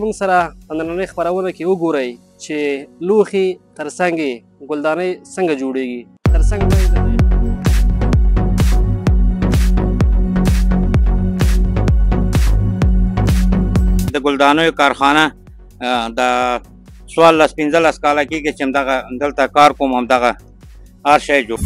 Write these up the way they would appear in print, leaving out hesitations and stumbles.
موږ سره په نننۍ خپرونه کې وګورئ چې لوښي ترڅنګ ګلدانۍ څنګه جوړیږي. ترڅنګ د ګلدانیو کارخانه د 14-15 کاله کېږي چې همدغه دلته کار کوم. همدغه هر شی جوړ.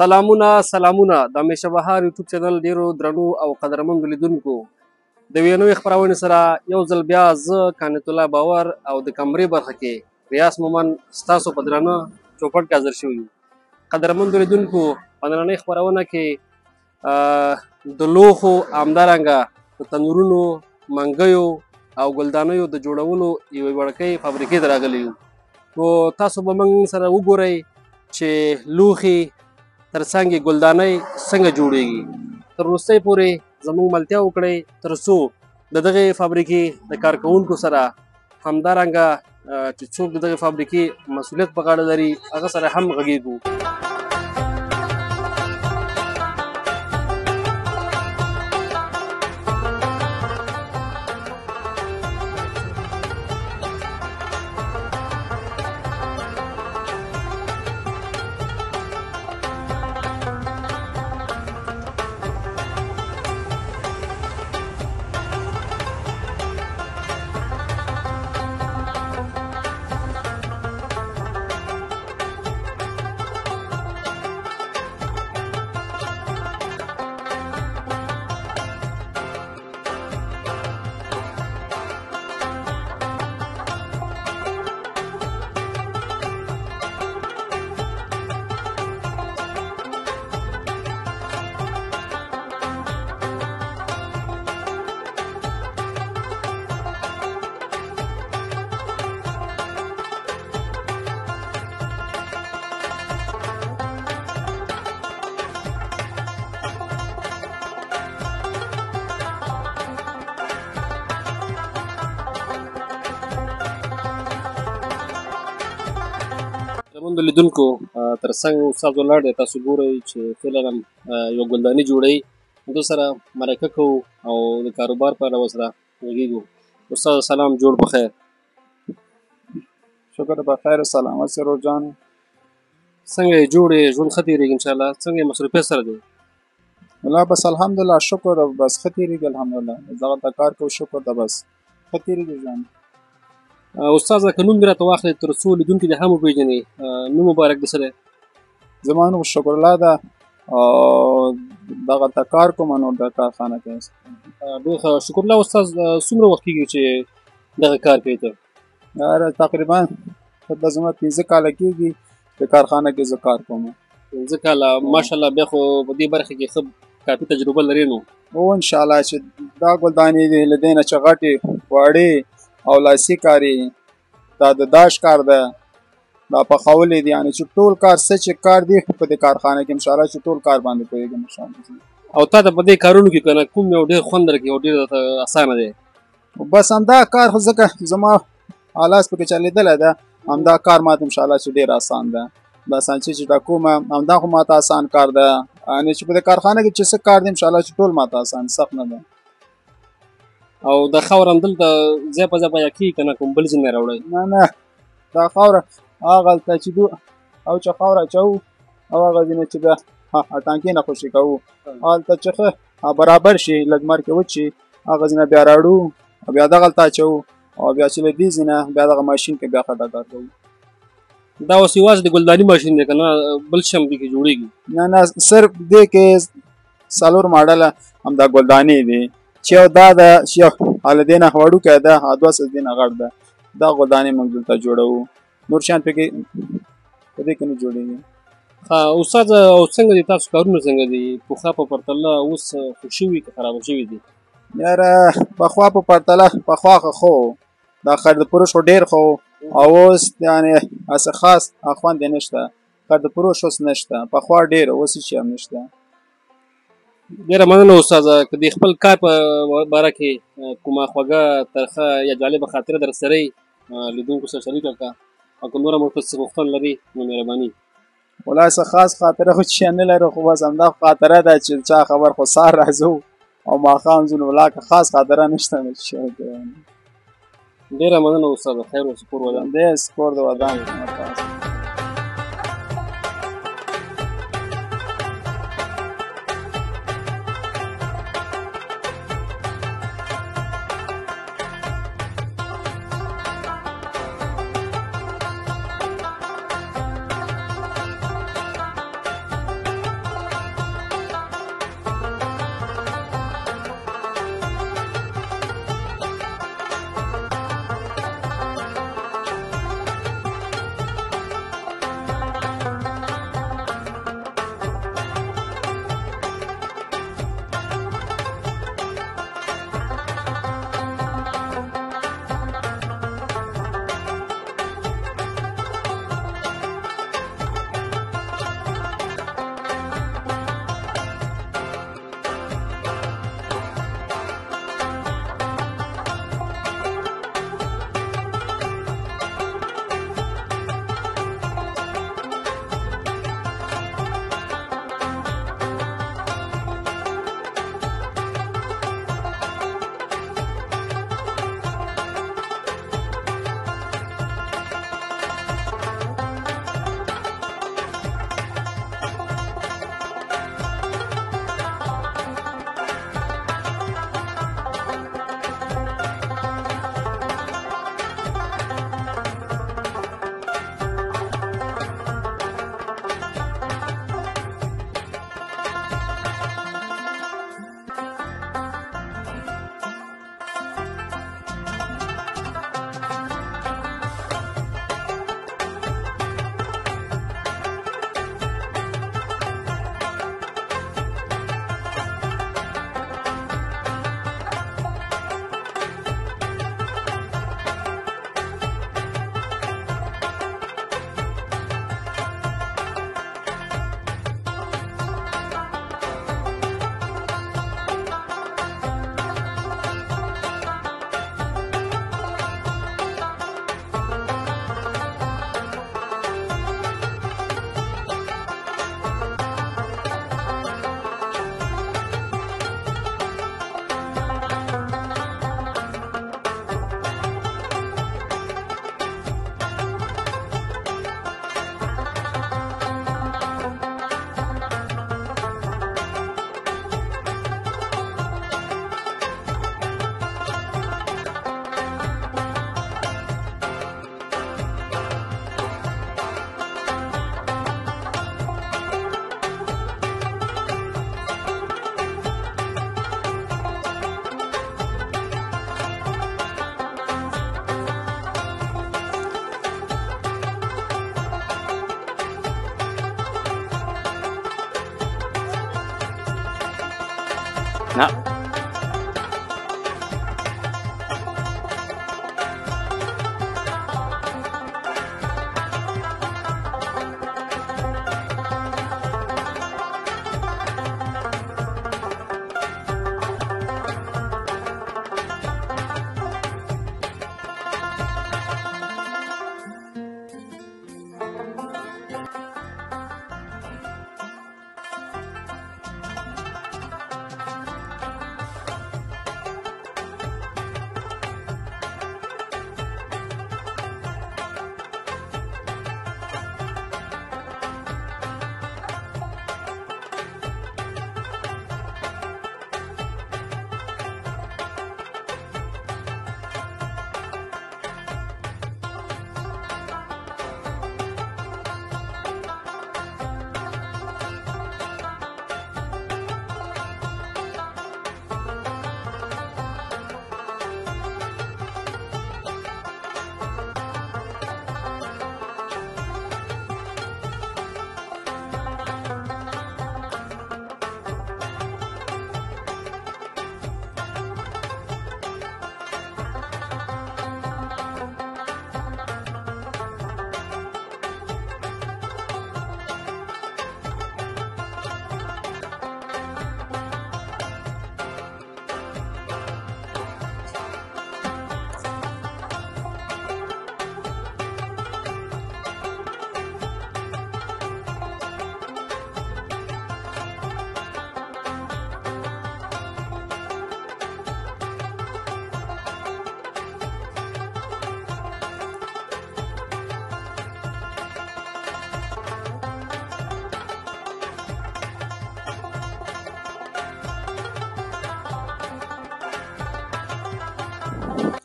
سلامونه د همیشه بهار یوټیوب چینل ډیرو درنو او قدرمندو لیدونکو د یوې نوې خپرونې سره یو ځل بیا زه کانت الله باور او د کمرې برخه کې ریاض مومن ستاسو په درانه چوپړ کې حاضر شوي یو. قدرمندو لیدونکو په نننۍ خپرونه کې د لوښو همدارنګه د تنورونو منګیو او ګلدانیو د جوړولو یوې وړکۍ فابریکې ته راغلي یو. نو تاسو به موږ سره وګورئ چې لوښي ترڅنګ ګلدانۍ څنګه جوړیږي. تر وروستۍ پورې زموږ ملتیا وکړئ تر څو د دغې فابریکې د کارکوونکو سره همدارنګه چې څوک د دغې فابریکې مسؤلیت په غاړه لري هغه سره هم غږیږو. د لیدونکو ترڅنګ استاد ولاړ دی، تاسو ګورئ چې فعلا یوه ګلداني جوړوي. دو سره مرکه کوو او د کاروبار په اړه ورسره غږېږو. استاد سلام، جوړ بخیر. شکر بخیر، سلامت سرور جان. څنګه یې جوړ یې؟ ژوند ښه تېرېږي انشاءالله؟ څنګه یې مصروفیت سره دی؟ والله بس الحمدلله شکر ده، بس ښه تېرېږي الحمدلله. دغه ته کار کوو، شکر ده، بس ښه تېرېږي ژوند. استاد که نوم دې راته واخلئ تر څو لیدونکي دې هم وپېژني. نوم مبارک دې څه دی؟ زما نوم شکر الله ده او دغه ته کار کوم نور د کارخانه کې. ډېر ښه. شکر الله استاد څومره وخت کېږي چې دغه کار کوي ته؟ تقریبا زما 15 کاله کېږي په کارخانه کې زه کار کوم. 15 کاله؟ ماشاءالله. بیا خو په دې برخه کې ښه کافي تجربه لرې نو؟ او انشاءالله چې دا ګلدانې دي له دې نه چې غټې واړې او لاسي کاري دا د داش کار ده، دا پخول دي، یعنې چې ټول کار څه چې کار دی په دې کارخانه کې انشاءالله چې ټول کار باندې پوهېږم انشاءالله. او تا ته په دې کارونو کې که نه کوم یو ډېر خوند درکوي او ډېر اسانه دی؟ بس همدا کار خو ځکه زما آلاس پکې چلېدلی ده، همدا کار ماته انشاءالله چې ډېر اسان ده. بس چې دا کوم همدا خو ماته اسان کار ده، یعنې چې په دې کارخانه کې چې څه کار دی انشاءالله چې ټول ماته اسان سخت نه ده. او دا خاوره همدلته ځای په ځای پیدا کېږي که نه کوم بل ځای نه راوړئ؟ نه دا خاوره هغلته چې دو او چې خاوره اچوو او هغه ځینې چې بیا ټانکۍ نه خوشې کوو هلته چې ښه برابر شي لږ مر کې وچ شي هغه ځینې بیا راوړو او بیا دغلته اچوو او بیا چې له دې ځینې بیا دغه ماشین کې بیا خټه کار کوو. دا اوس یوازې د ګلداني ماشین دی که نه بل شی هم دې کې جوړېږي؟ نه صرف دې کې 4 ماډله همدا ګلدانې دي چې یو دا ده چې یو له دې نه وړوکی ده او 200 دې نه غټ ده. دا ګلدانې موږ دلته جوړوو، نور شیان پکې په دې کې نه جوړېږي. استاد او څنګه دي تاسو کارونه څنګه دي؟ پخوا په پرتله اوس ښه شوي که خرابه شوي دي؟ یاره پخوا په پرتله پخوا ښه و، دا خرد فروش خو ډېر ښه و او اوس یعنې هسې خاص خوند یې نشته. خرد فروش اوس نشته، پخوا ډېر، اوس هېڅ شی هم نشته. ډېره مننه استاده. که د خپل کار په باره کې کومه خوږه ترخه یا جالبه خاطره در سره لیدونکو سره شریکه کړه او که نوره هم ورته څه غوښتنه لري نو مهرباني. ولا څه خاص خاطره خو چې نه لرو خو بس همدا خاطره ده چې چا خبر خو سهار راځو او ماښام ځو نو ولا که خاص خاطره نشته نو چې ډېره مننه استاد خیر اوسې کور ودان دی سپور د ودان نه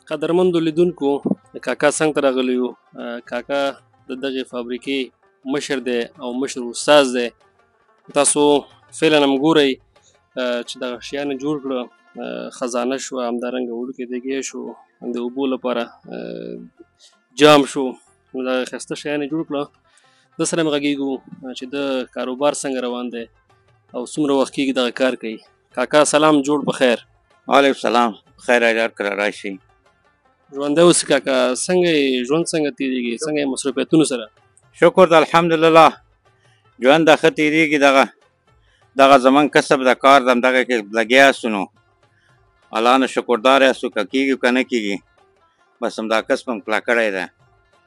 قدرمندو لیدونکو د کاکا څنګ ته راغلی یو. کاکا د دغې فابریکې مشر دی او مشر استاد دی. تاسو فعلا هم ګورئ چې دغه شیان یې جوړ کړه، خزانه شوه، همدارنګه وړوکی دیګی شو، د اوبو لپاره جام شو، نو دغه ښایسته شیان یې جوړ کړه. ده سره مې غږېږو چې د کاروبار څنګه روان دی او څومره وخت کېږي دغه کار کوي. کاکا سلام، جوړ په خیر. وعلیکم السلام، خیر کړه راشي. ژوندی اوسې کاکا، څنګه یې ژوند څنګه تېرېږي، څنګه یې مصروفیتونو سره؟ شکر د الحمدلله ژوند د ښه تېرېږي. دغه زمونږ کسب د کار د همدغه کې لګیا یاستو، نو الله نه شکردار یاستو، که کېږي که نه کېږي، بس همدا کسب هم کلا کړی دی.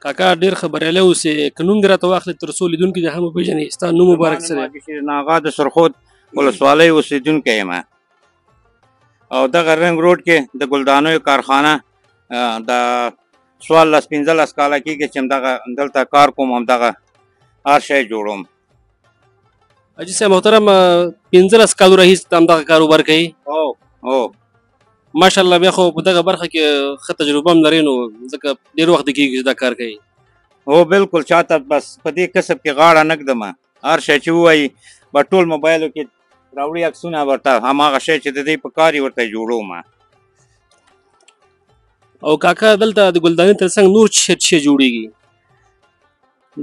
کاکا ډېر خبریالی اوسې، که نوم دې راته واخلې تر څو لیدونکي دې هم وپېژني. ستا نوم مبارک څه دی؟ شیرین آغا د سرخود ولسوالۍ اوسېدونکی یم او دغه رنګ روډ کې د ګلدانیو کارخانه د 14-15 کاله کېږي چې همدغه دلته کار کوم، همدغه هر شی جوړوم. حاجي صاحب محترم، 15 کالو راهیسې همدغه کاروبار کوي؟ او ماشاءالله، بیا خو په دغه برخه کې ښه تجربه هم لرئ، نو ځکه ډېر وخت کېږي چې دا کار کوي. هو بالکل، چاته بس په دې کسب کې غاړه نه ږدم، هر شی چې ووایي به ټول موبایلو کې راوړي عکسونه، ورته هماغه شی چې د دې په کار یې ورته جوړوم. او کاکا دلته د ګلدانۍ تر څنګ نور څه جوړیږي؟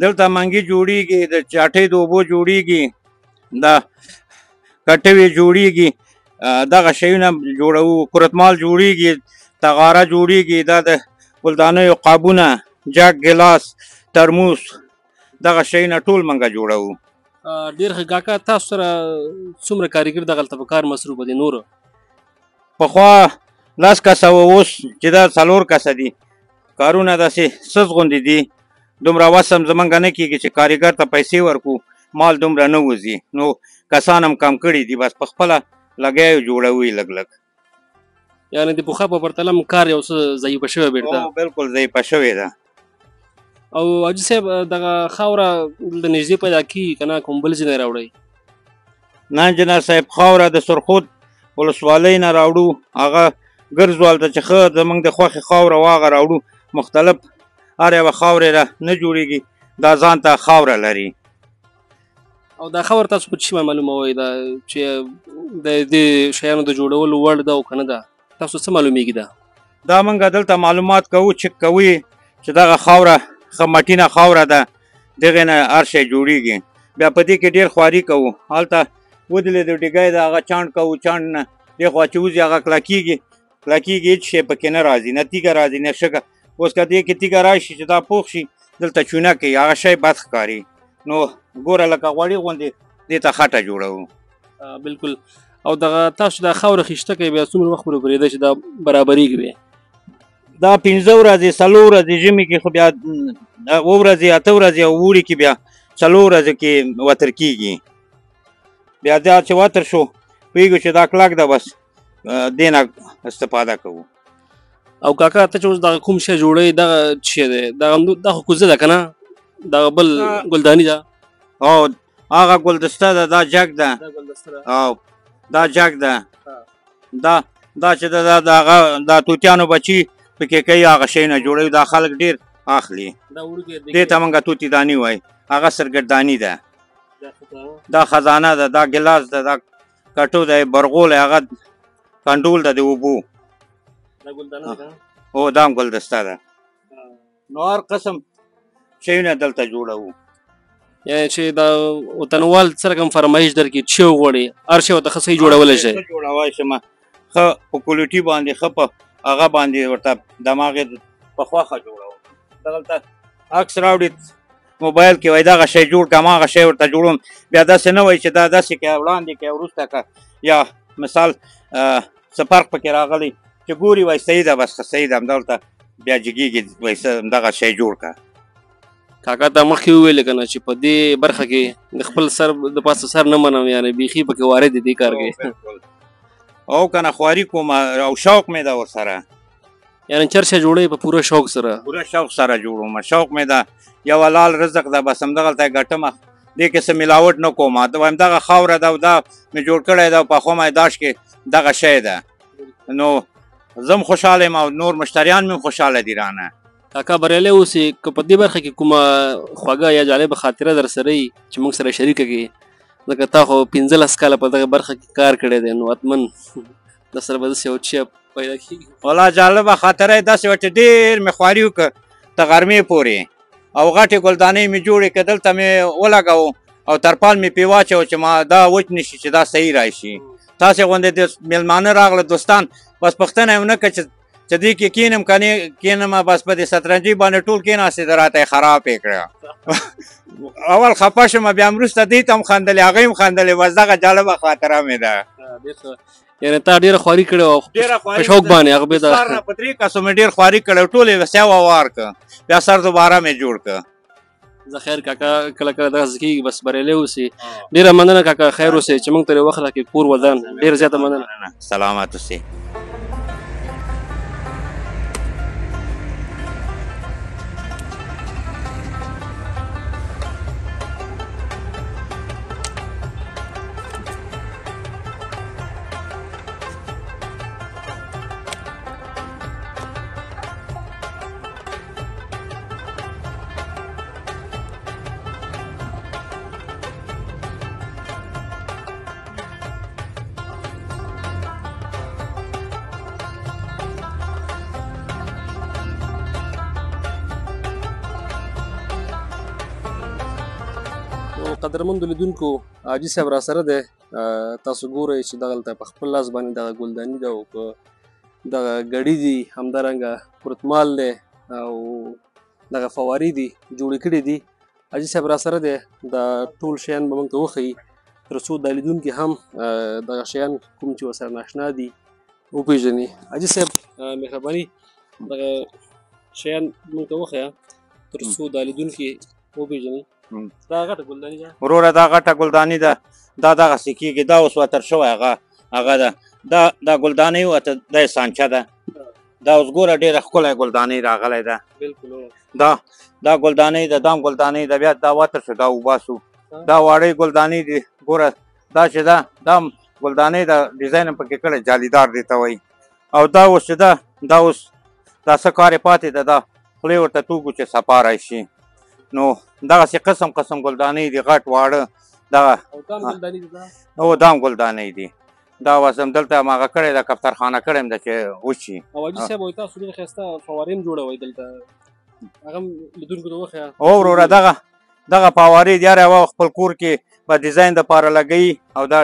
دلته منګي جوړیږي، د چاټۍ د اوبو جوړیږي، د کټوې جوړیږي، دغه شیونه جوړوو، کورتمال جوړیږي، تغاره جوړیږي، دا د ګلدانیو قابونه، جګ، ګلاس، ترموس، دغه شیونه ټول منګه جوړوو. ډېر ښه کاکا، تاسو سره څومره کارګر دغلته په کار مصروفه دي نور؟ پخوا 10 کسه وو، اوس چې دا 4 کسه دي. کارونه داسې سست غوندې دي، دومره وس هم زمونږ نه کېږي چې کارګر ته پیسې ورکړو، مال دومره نه وځي، نو کسان هم کم کړي دي، بس په خپله لګیا یو جوړوي لږ لږ. یعنې د پخوا په پرتله هم کار یو څه ضعیفه شوی بېرته؟ بالکل ضعیفه شوې ده. او حاجي صاحب، دغه خاوره دلته نږدې پیدا کېږي که نه، کوم بل ځای نه راوړئ؟ نه انجینر صاحب، خاوره د سرخود ولسوالۍ نه راوړو، هغه ګرځوال ته چې ښه زمونږ د خوښې خاوره وه هغه راوړو. مختلف هر یوه خاورې نه جوړېږي، دا ځان ته خاوره لري. او دا خاوره تاسو په څه شي معلوموئ دا چې د دې شیانو د جوړولو وړ ده او که نه ده؟ تاسو څه معلومیږي دا؟ دا موږ دلته معلومات کوو، چک کوي چې دغه خاوره ښه مټینه خاوره ده، دغې نه هر شی جوړېږي. بیا په دې کې ډېر خواري کوو، هلته ودلې د ډیګی د هغه چاڼ کوو، چاڼ نه دې خوا چې وځي هغه کلکېږي، هېڅ شی پکې نه راځي، نه تیږه راځي نه شګه. اوس که دې کې تیږه راشي چې دا پوخ شي، دلته چونه کوي، هغه شی بد ښکاري. نو ګوره لکه غوړي غوندې دې ته خټه جوړوو. بالکل. او دغه تاسو دا خاوره خیشته کوي، بیا څومره وخت پورې پرېږدئ چې دا برابرېږي بیا؟ دا 15 ورځې 4 ورځې ژمي کې، خو بیا 7 ورځې 8 ورځې او اوړي کې بیا 4 ورځې کې وتر کېږي. بیا دا چې وتر شو پوهېږو چې دا کلک ده، بس دې نه استفاده کوو. او کاکا ته چې اوس دغه کوم شی جوړوئ، دغه څه شی دی؟ دا خو کوزه ده که نه؟ دغه بل ګلداني ده؟ او هغه ګلدسته ده، دا جګ ده، او دا جګ ده، دا چې دا توتیانو بچي پکې کوي، هغه شی نه جوړوي. دا خلک ډېر اخلي، دې ته موږ توتي داني وایي، هغه سرګرداني ده. دا خزانه ده، دا ګلاس ده، دا کټو ده، برغول هغه کنډول ده د اوبو. او دا هم ګلدسته ده. نو هر قسم شیونه دلته جوړوو. یعنې چې دا وطنوال څه رقم فرمایش درکړي، څه وغواړي، هر شی ورته ښه صحیح جوړولی شئ؟ جوړولی شم، ښه په کوالټي باندې، ښه په هغه باندې ورته دماغ یې په خوښه جوړوم. دلته عکس راوړي موبایل کې، وایي دغه شی جوړ کړه، هماغه شی ورته جوړوم. بیا داسې نه وایي چې دا داسې کړه، وړاندې کړه، وروسته کړه، یا مثال څه فرق پکې راغلی چې ګوري وایي صحیح ده، بس صحیح ده، همدلته بیا جګېږي، وایي دغه شی جوړ کړه. کاکا ته مخکې وویلې که نه چې په دې برخه کې د خپل سر د پاسه سر نه منم، یعنې بیخي پکې وارد دي دې کار کې. او که نه خواري کوم او شوق مې ده ورسره، یعنې چرشه جوړوئ په پوره شوق سره؟ پوره شوق سره جوړوم، شوق مې ده، یو حلال رزق ده، بس همدغلته یې ګټم، دې کې څه ملاوټ نه کوم. ته وایم دغه خاوره ده او دا مې جوړ کړی ده، او پخوا میداش کې دغه شی ده، نو زم خوشاله یم او نور مشتریان مې خوشاله دي رانه. کاکا بریالی اوسې که په دې برخه کې کومه خوږه یا جالبه خاطره در سره وي چې موږ سره شریکه کړي، ځکه تا خو 15 کاله په دغه برخه کې کار کړی دی، نو حتمن در سره به داسې یو شی پیدا کېږي. والله جالبه خاطره یې داسې وه چې ډېر مې خواري وکړه تر غرمې پورې، او غټې ګلدانۍ مې جوړې کړې، دلته مې ولګوو او ترپال مې پرې واچوه چې ما دا وچ نه شي چې دا صحیح راشي. تاسې غوندې د مېلمانه راغله دوستان، بس پوښتنه یې ونه کړه چې دې کې کښېنم که نه کښېنم، بس په دې سترنجۍ باندې ټول کښېناستېده، راته یې خراب یې کړه. اول خفه شوم، بیا وروسته دې ته هم خندلې، هغې هم خندلې، بس دغه جالبه خاطره مې ده. یعنې تا ډېره خواري کړې وه په شوق باندې، هغه به سهار نه په 3 کسو مې ډېر خواري کړی، ټول یې سیوه وار کړه، بیا سر دوباره مې جوړ کړه. زه خیر کاکا کله کله دغسې کېږي، بس بریالی اوسې. ډېره مننه کاکا، خیر اوسې چې موږ ته یې وخت راکړې، کور ودان، ډېره زیاته مننه. سلامت اوسې. قدرمندو لیدونکو، حاجي صاحب را سره دی. تاسو ګورئ چې دغلته په خپل لاس باندې دغه ګلداني ده او په دغه ګړي دي، همدارنګه کورتمال دی او دغه فوارې دي جوړې کړي دي. حاجي صاحب را سره دی، دا ټول شیان به موږ ته وښیي تر څو دا لیدونکي هم دغه شیان کوم چې ورسره ناشنا دي وپېژني. حاجي صاحب مهرباني دغه شیان موږ ته وښیه تر څو دا لیدونکي وپېژني. دا غټه ګلداني ده وروره، دا غټه ګلداني ده، دا دغسې کېږي، دا اوس وتر شوی هغه ده، دا ګلدانۍ وته، دا یې سانچه ده، دا اوس ګوره ډېره ښکلی ګلدانۍ راغلی ده. بلکل دا ګلدانۍ ده، دا هم ګلدانۍ ده، بیا دا وتر شو، دا وباسو، دا واړی ګلدانۍ دي. ګوره دا چې ده، دا هم ګلدانۍ ده، ډیزاین هم پکې کړی، جالیدار دې ته وایي. او دا اوس چې ده، دا اوس دا څه کار یې پاتې ده، دا خولې ورته توږو چې صفا راشي. نو دغسې قسم قسم ګلدانۍ دي، غټ واړه دغه. او دا هم ګلدانۍ دي، دا اوس هم دلته هماغه کړی ده، کفترخانه کړی م ده چې وچي. او حاجي صاحب وایي تاسو ډېرې ښایسته فوارې هم جوړوئ دلته، هغه هم لیدونکو ته وښیه. او وروره دغه فوارې د هر یوه خپل کور کې په ډیزاین دپاره لګوي او دا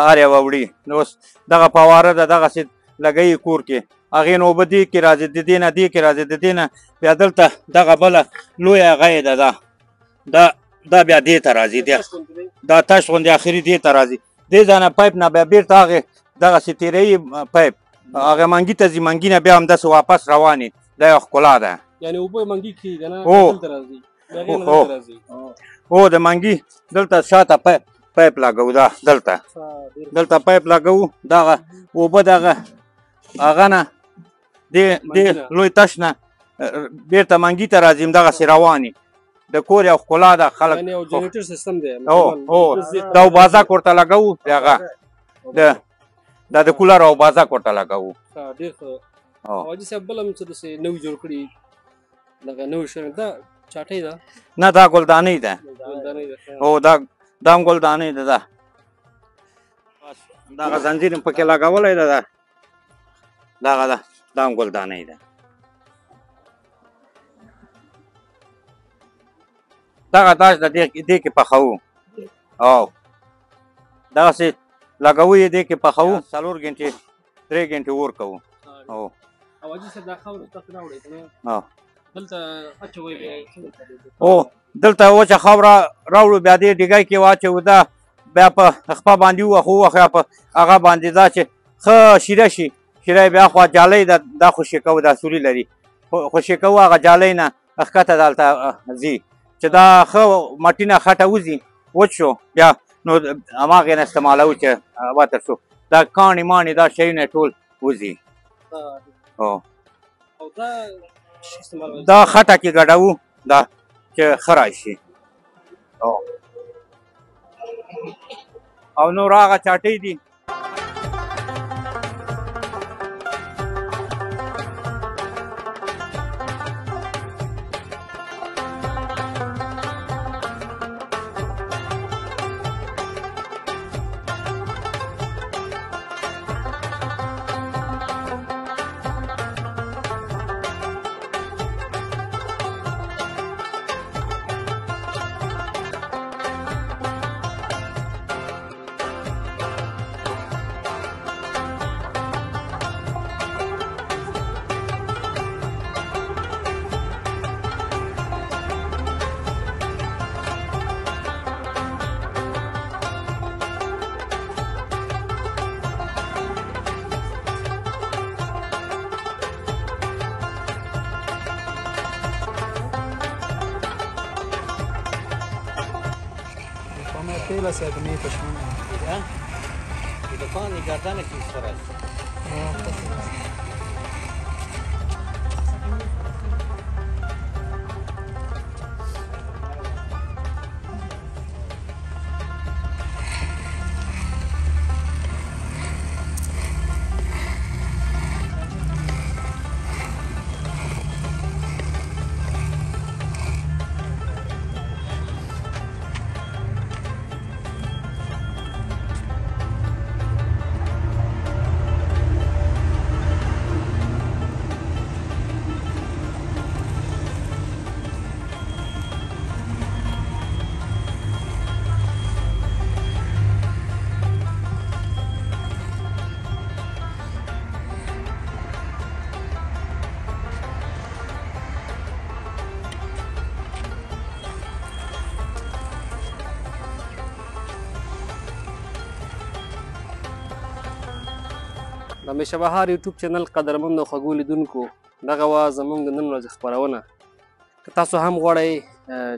هر یوه وړي. نو اوس دغه فواره ده، دغسې لګوي کور کې، هغې نه اوبه دې کې راځي، د دې نه دې کې راځي، د دې نه بیا دلته دغه بله لویه هغه یې ده، دا بیا دې ته راځي، دا تش غوندې اخري دې ته راځي، دې ځای نه پایپ نه بیا بېرته هغې دغسې تېروي پایپ، هغه منګي ته ځي، منګي نه بیا همداسې واپس روانې. دا یوه ښکلا ده. یعنې اوبه منګي کښېږي که نه، دلته راځي، هغې نه دلته راځي. هو د منګي دلته شاته پایپ لګوو، دلته پایپ لګوو، دغه اوبه دغه هغه نه دې لوی تش نه بېرته منګي ته راځي، همدغسې روانې. د کور یو ښکلا ده. خلک یعنې یو جنریټر سیستم دی. دا اوبازک ورته لګوو، د هغه دا د کولر او اوبازک ورته لګوو. ډېر ښه. او حاجي صاحب بل هم څه داسې نوي جوړ کړي، دغه نوي شیان، دا چاټۍ ده؟ نه، دا ګلدانۍ ده. هو دا هم ګلدانۍ ده. دغه زنځیر هم پکې لګولی ده، دغه ده، دا هم ګلدانۍ ده. دغه داش د دې کې پخوو، او دغسې لګوو یې دې کې پخوو، 4 ګنټې 3 ګنټې اور کوو. او حاجي صاحب دا خاوره تاسو راوړئ که نه؟ دلته اچوئ بیا؟ او دلته وچه خاوره راوړو، بیا دې ډیګۍ کې واچوو، دا بیا په خپه باندې ووهو، یا په هغه باندې دا چې ښه شیره شي، شیره یې بیا خوا جالۍ ده، دا خوشې کوو، دا سوري لري، خوشې کوو، هغه جالۍ نه ښکته دلته ځي چې دا ښه مټي نه خټه وځي، وچ شو، بیا نو هماغې نه استعمالوو چې وتر شو، دا کاڼي ماڼي دا شیونه ټول وځي. دا خټه کې ګډوو، دا چې ښه راشي. او نور هغه چاټۍ دي Bila se da mi pešman. Ja? I da pani gardane ki istoraz. د همیشه بهار یوټیوب چینل قدرمند او خوږو لیدونکو دغه وه زموږ د نن ورځې خپرونه که تاسو هم غواړئ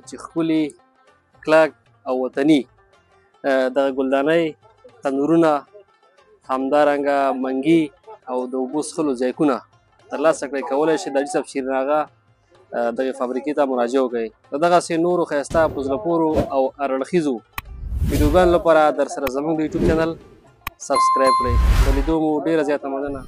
چې ښکلي کلک او وطني دغه ګلدانۍ تنورونه همدارنګه منګي او د اوبو څښلو ځایکونه ترلاسه کړئ کولی شئ د حاجي صاحب شیرین آغا دغې فابریکې ته مراجعه وکړئ د دغسې نورو ښایسته په زړه پورو او هر اړخیزو ویډیوګانو لپاره در سره زموږ د یوټیوب چینل سبسکرایب کړئ د لیدو مو ډېره زیاته مننه